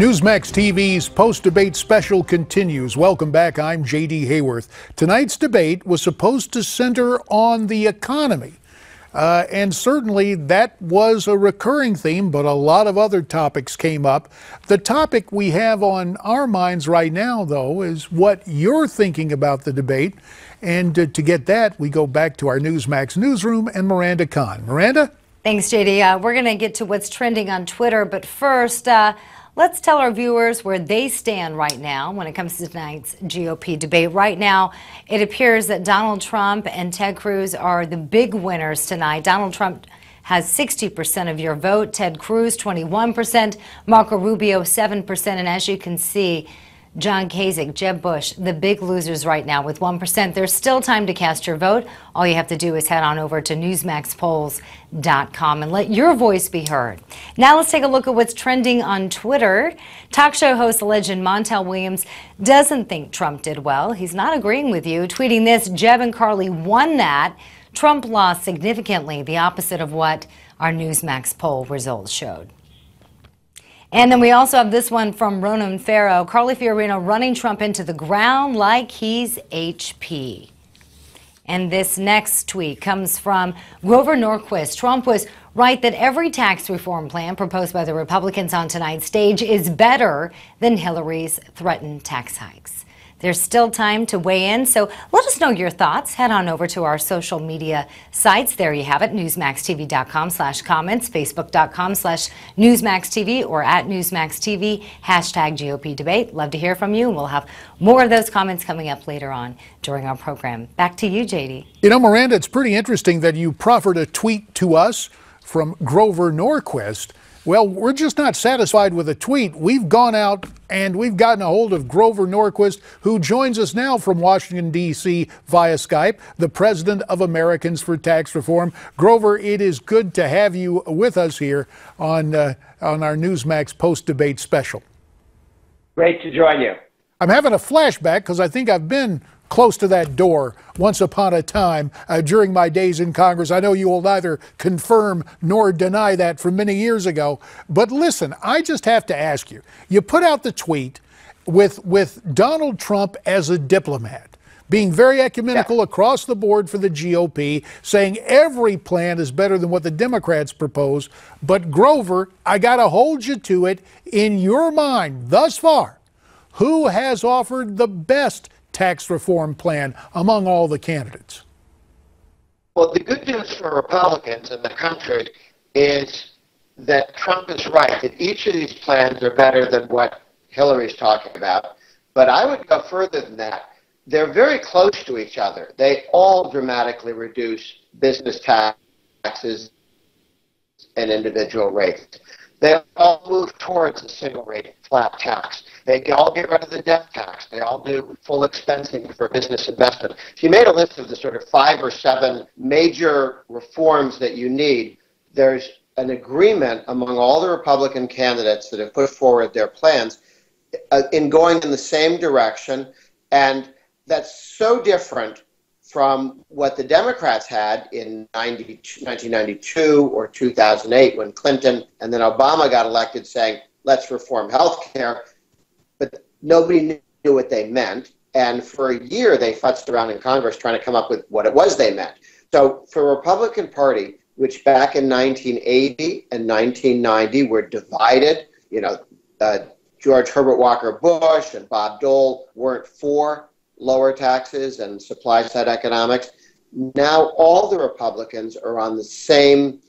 Newsmax TV's post-debate special continues. Welcome back. I'm J.D. Hayworth. Tonight's debate was supposed to center on the economy. And certainly that was a recurring theme, but a lot of other topics came up. The topic we have on our minds right now, though, is what you're thinking about the debate. And to get that, we go back to our Newsmax newsroom and Miranda Kahn. Miranda? Thanks, JD. We're going to get to what's trending on Twitter, but first, let's tell our viewers where they stand right now when it comes to tonight's GOP debate. Right now, it appears that Donald Trump and Ted Cruz are the big winners tonight. Donald Trump has 60% of your vote, Ted Cruz 21%, Marco Rubio 7%, and as you can see, John Kasich, Jeb Bush, the big losers right now with 1%. There's still time to cast your vote. All you have to do is head on over to newsmaxpolls.com and let your voice be heard. Now let's take a look at what's trending on Twitter. Talk show host legend Montel Williams doesn't think Trump did well. He's not agreeing with you. Tweeting this, Jeb and Carly won that. Trump lost significantly, the opposite of what our Newsmax poll results showed. And then we also have this one from Ronan Farrow. Carly Fiorina running Trump into the ground like he's HP. And this next tweet comes from Grover Norquist. Trump was right that every tax reform plan proposed by the Republicans on tonight's stage is better than Hillary's threatened tax hikes. There's still time to weigh in, so let us know your thoughts. Head on over to our social media sites. There you have it, newsmaxtv.com/comments, facebook.com/newsmaxtv, or at newsmaxtv, #GOP debate. Love to hear from you, and we'll have more of those comments coming up later on during our program. Back to you, JD. You know, Miranda, it's pretty interesting that you proffered a tweet to us from Grover Norquist. Well, we're just not satisfied with a tweet. We've gone out and we've gotten a hold of Grover Norquist, who joins us now from Washington, D.C. via Skype, the president of Americans for Tax Reform. Grover, it is good to have you with us here on our Newsmax post-debate special. Great to join you. I'm having a flashback because I think I've been close to that door once upon a time during my days in Congress. I know you will neither confirm nor deny that from many years ago. But listen, I just have to ask you, you put out the tweet with Donald Trump as a diplomat, being very ecumenical across the board for the GOP, saying every plan is better than what the Democrats propose. But Grover, I got to hold you to it. In your mind, thus far, who has offered the best tax reform plan among all the candidates? Well, the good news for Republicans in the country is that Trump is right, that each of these plans are better than what Hillary's talking about. But I would go further than that. They're very close to each other. They all dramatically reduce business taxes and individual rates. They all move towards a single rate flat tax. They all get rid of the death tax. They all do full expensing for business investment. If you made a list of the sort of 5 or 7 major reforms that you need, there's an agreement among all the Republican candidates that have put forward their plans in going in the same direction. And that's so different from what the Democrats had in 1992 or 2008 when Clinton and then Obama got elected, saying, let's reform health care. But nobody knew what they meant. And for a year, they futzed around in Congress trying to come up with what it was they meant. So for a Republican Party, which back in 1980 and 1990 were divided, George Herbert Walker Bush and Bob Dole weren't for lower taxes and supply side economics. Now all the Republicans are on the same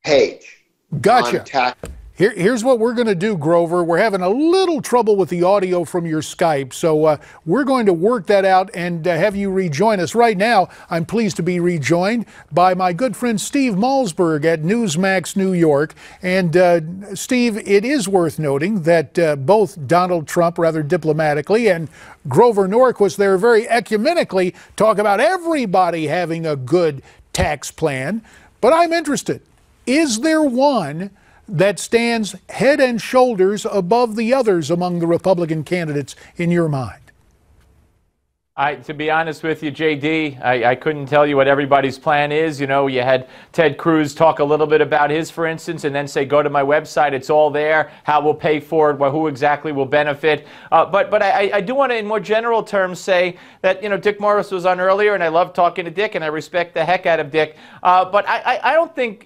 page. Gotcha. Here's what we're going to do, Grover. We're having a little trouble with the audio from your Skype, so we're going to work that out and have you rejoin us. Right now, I'm pleased to be rejoined by my good friend Steve Malzberg at Newsmax New York. And Steve, it is worth noting that both Donald Trump, rather diplomatically, and Grover Norquist, they're very ecumenically talk about everybody having a good tax plan. But I'm interested. Is there one that stands head and shoulders above the others among the Republican candidates in your mind? To be honest with you, JD, I couldn't tell you what everybody's plan is. You know, you had Ted Cruz talk a little bit about his, for instance, and then say, go to my website. It's all there. How we'll pay for it, who exactly will benefit. But I do want to, in more general terms, say that, you know, Dick Morris was on earlier, and I love talking to Dick, and I respect the heck out of Dick. But I don't think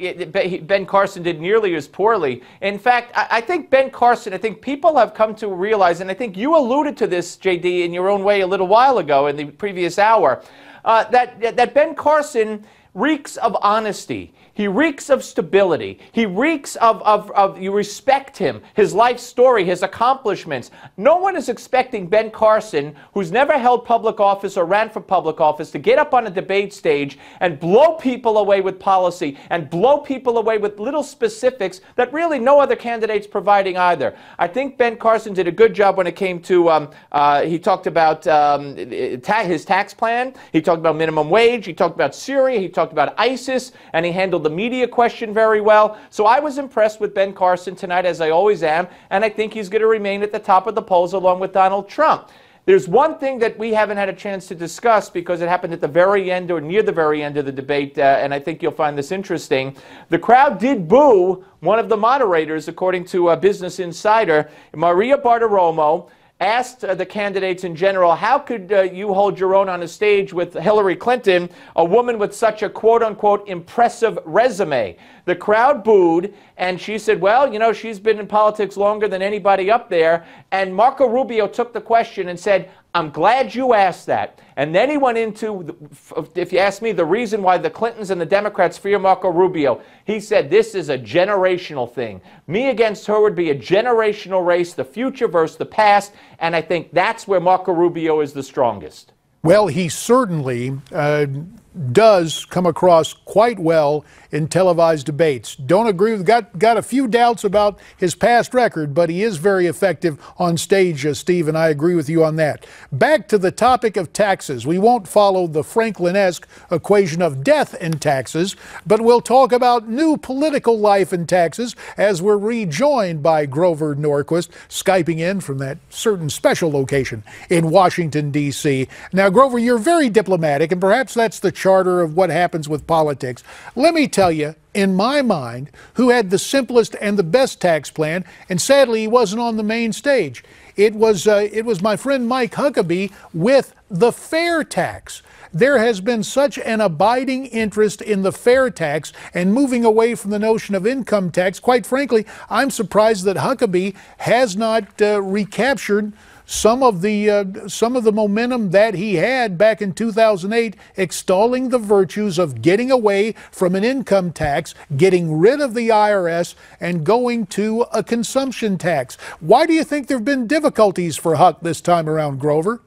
Ben Carson did nearly as poorly. In fact, I think Ben Carson, I think people have come to realize, and I think you alluded to this, JD, in your own way a little while ago, in the previous hour, that Ben Carson reeks of honesty. He reeks of stability. He reeks of you respect him, his life story, his accomplishments. No one is expecting Ben Carson, who's never held public office or ran for public office, to get up on a debate stage and blow people away with policy and blow people away with little specifics that really no other candidate's providing either. I think Ben Carson did a good job when it came to, he talked about his tax plan, he talked about minimum wage, he talked about Syria, he talked about ISIS, and he handled the media question very well. So I was impressed with Ben Carson tonight, as I always am, and I think he's going to remain at the top of the polls along with Donald Trump. There's one thing that we haven't had a chance to discuss because it happened at the very end or near the very end of the debate, and I think you'll find this interesting. The crowd did boo one of the moderators, according to Business Insider. Maria Bartiromo asked the candidates in general, how could you hold your own on a stage with Hillary Clinton, a woman with such a quote-unquote impressive resume? The crowd booed, and she said, well, you know, she's been in politics longer than anybody up there. And Marco Rubio took the question and said, I'm glad you asked that. And then he went into, if you ask me, the reason why the Clintons and the Democrats fear Marco Rubio. He said this is a generational thing. Me against her would be a generational race, the future versus the past, and I think that's where Marco Rubio is the strongest. Well, he certainly does come across quite well in televised debates. Don't agree with, got a few doubts about his past record, but he is very effective on stage, Steve, and I agree with you on that. Back to the topic of taxes. We won't follow the Franklin-esque equation of death in taxes, but we'll talk about new political life in taxes as we're rejoined by Grover Norquist, Skyping in from that certain special location in Washington, D.C. Now, Grover, you're very diplomatic, and perhaps that's the charter of what happens with politics. Let me tell you, in my mind, who had the simplest and the best tax plan, and sadly he wasn't on the main stage. It was my friend Mike Huckabee with the fair tax. There has been such an abiding interest in the fair tax and moving away from the notion of income tax. Quite frankly, I'm surprised that Huckabee has not recaptured some of the momentum that he had back in 2008, extolling the virtues of getting away from an income tax, getting rid of the IRS, and going to a consumption tax. Why do you think there have been difficulties for Huck this time around, Grover?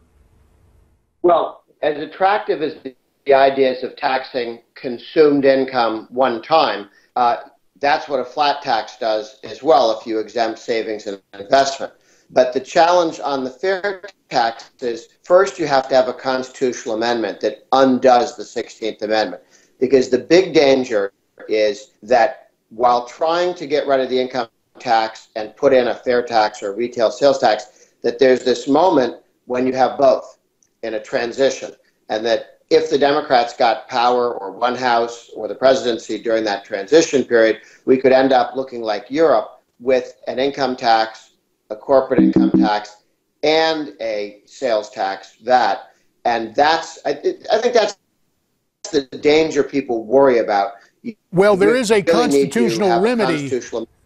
Well, as attractive as the ideas of taxing consumed income one time, that's what a flat tax does as well if you exempt savings and investment. But the challenge on the fair tax is, first you have to have a constitutional amendment that undoes the 16th Amendment. Because the big danger is that while trying to get rid of the income tax and put in a fair tax or retail sales tax, that there's this moment when you have both in a transition. And that if the Democrats got power or one house or the presidency during that transition period, we could end up looking like Europe with an income tax, a corporate income tax, and a sales tax, VAT. And that's, I think that's the danger people worry about. Well, there is a constitutional remedy.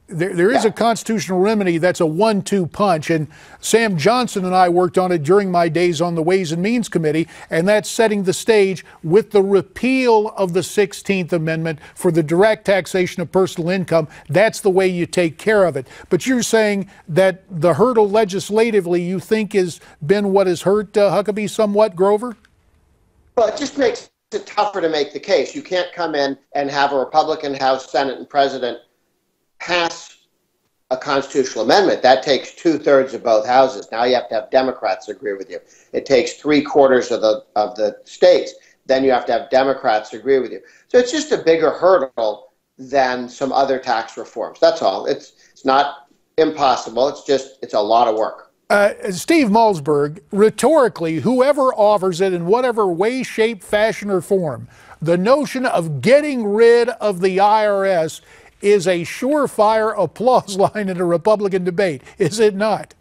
There is a constitutional remedy that's a 1-2 punch, and Sam Johnson and I worked on it during my days on the Ways and Means Committee, and that's setting the stage with the repeal of the 16th Amendment for the direct taxation of personal income. That's the way you take care of it. But you're saying that the hurdle legislatively you think has been what has hurt Huckabee somewhat, Grover? Well, it just makes it tougher to make the case. You can't come in and have a Republican House, Senate, and President pass a constitutional amendment. That takes 2/3 of both houses. Now you have to have Democrats agree with you. It takes 3/4 of the states. Then you have to have Democrats agree with you. So it's just a bigger hurdle than some other tax reforms. That's all. It's not impossible. It's a lot of work. Steve Malzberg, rhetorically, whoever offers it in whatever way, shape, fashion, or form, the notion of getting rid of the IRS is a surefire applause line in a Republican debate, is it not?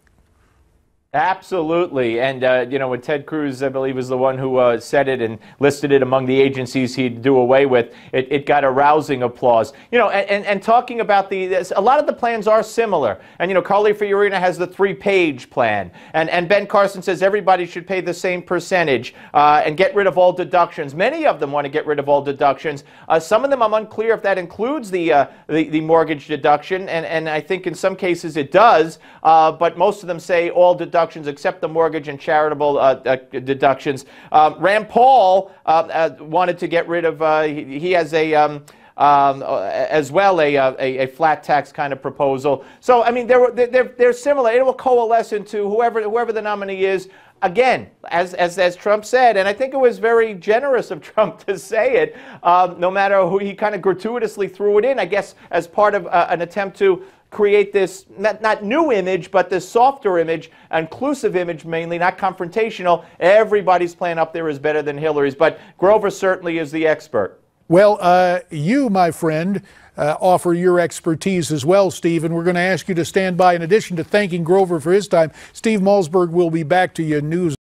Absolutely. And, when Ted Cruz, I believe, was the one who said it and listed it among the agencies he'd do away with, it got a rousing applause. And talking about a lot of the plans are similar. And, Carly Fiorina has the 3-page plan. And Ben Carson says everybody should pay the same percentage and get rid of all deductions. Many of them want to get rid of all deductions. Some of them, I'm unclear if that includes the mortgage deduction. And I think in some cases it does. But most of them say all deductions except the mortgage and charitable deductions. Rand Paul wanted to get rid of, he has as well a flat tax kind of proposal. So, I mean, they're similar. It will coalesce into whoever the nominee is. Again, as Trump said, and I think it was very generous of Trump to say it, no matter who, he kind of gratuitously threw it in, I guess, as part of an attempt to create this, not new image, but this softer image, inclusive image mainly, not confrontational. Everybody's plan up there is better than Hillary's, but Grover certainly is the expert. Well, you, my friend, offer your expertise as well, Steve, and we're going to ask you to stand by. In addition to thanking Grover for his time, Steve Malzberg will be back to you in news.